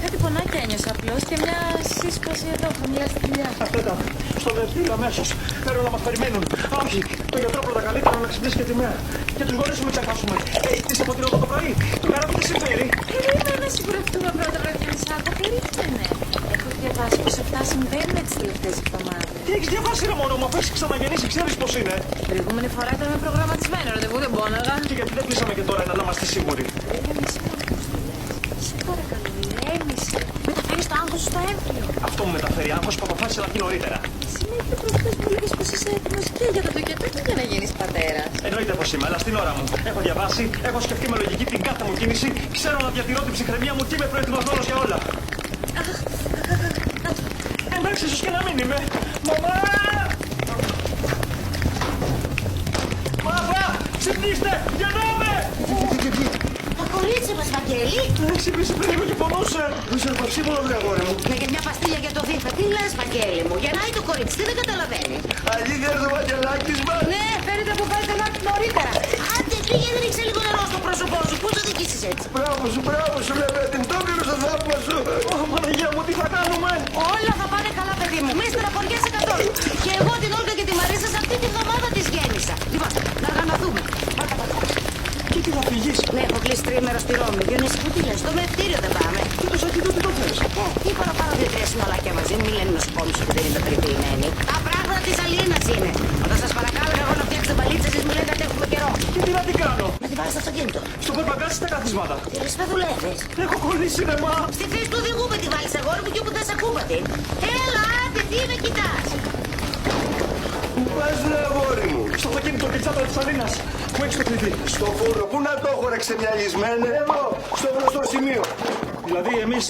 Κάτι πονάκι ένιωσα απλώς και μια σύσπαση εδώ, χαμηλά στη κοιλιά. Αυτά ήταν. Στο δευτήριο αμέσως. Θέλω να μας περιμένουν. Όχι, το γιατρό πρώτα καλύτερα να ξυπνήσει και τη μέρα. Και τους γονείς μου τσακάσουμε. Της αποτελώ το πρωί. Το καράβι τι συμφέρει. Περίμενε, σιγουρευτούμε πρώτα Βραδινισάκο, περίμενε. Έχω διαβάσει πως αυτά συμβαίνουν τις τελευταίες εβδομάδες. Τι έχεις διαβάσει ρε μόνο, μου αφήσεις ξαναγεννήσει, ξέρεις πως είναι. Την προηγούμενη φορά ήταν με προγραμματισμένο ραντεβού, δεν πόναγα. Και γιατί δεν κλείσαμε και τώρα να είμαστε σίγουροι. Ηρέμησε να ακούς τι λες. Σε παρακαλώ, ηρέμησε. Μεταφέρεις το άγχος σου στο έμφυο. Αυτό μου μεταφέρει άγχος που αποφάσισα να βγει νωρίτερα. Συνέχεια προχθές μου έλεγες πως είσαι έτοιμος και για το τοκετό και για να γίνεις πατέρας. Εννοείται πως είμαι, αλλά στην ώρα μου. Έχω διαβάσει, έχω σκεφτεί με λογική την κάθε μου κίνηση, ξέρω να διατηρώ την ψυχραιμία μου και είμαι προετοιμασμένος για όλα. Εντάξει, ίσως και να μην είμαι. Μαμά! Μαμά! Ξυπνήστε! Γεννάμε! Το κορίτσι μας, Βαγγέλη. Ξύπνησε περίπου και πονούσε. Είσαι παυσίμωνο, αγόρι μου. Ναι, για μια παστίλια για το βήχα. Τι λες, Βαγγέλη μου. Γερνάει το κορίτσι, τι δεν καταλαβαίνει. Αλήθεια το Βαγγελάκης μας. Ναι, φαίνεται από πάλι τον άκρη νωρίτερα. Άντε, πήγαινε ρίξε λίγο νερό στο πρόσωπό σου. Πού το δικήσεις έτσι. Μπράβο σου, λέμε, την το πήρε στο θαύμα σου. Ω, Παναγία μου, τι θα κάνουμε. Όλα θα πάνε καλά, παιδί μου. Μη στεναχωριέσαι καθόλου. Και εγώ την Όλγα και τη Μαρίσα σε αυτή τη βδομάδα τις γέννησα. Λοιπόν, να οργανωθούμε. Και τι θα φύγεις. Ναι, έχω κλείσει τριήμερο στη Ρώμη. Διονύση, πού τι λες, στο μευτήριο δεν πάμε. Τι το σακίδο, τι το θες. Είπα να πάρω 2-3 συνολάκια μαζί, μην λένε νοσοκόμους ότι δεν είναι περιποιημένοι. Τα πράγματα της Αλίνας είναι. Όταν σας παρακάλεγα εγώ να φτιάξετε μπαλίτσα, εσείς μου λέγατε έχουμε καιρό. Και τι να την κάνω. Να την βάλεις στο αυτοκίνητο. Στο περπαγκάζι στα καθίσματα. Τι λες, δεν δουλεύεις. Έχω κολλήσει ρε μα. Στη θέση του οδηγού με τη βάλεις αγόρι μου και όπου δεν σε ακούμπατε. Έλα, άντε, τι με κοιτάς. Πού πας ρε αγόρι μου. Στο αυτοκίνητο και τσάντα της Αλίνας. Πού έχεις το κλειδί. Στο φούρνο. Πού να το έχω ρε ξεμυαλισμένε. Εδώ. Στο γνωστό σημείο. Δηλαδή εμείς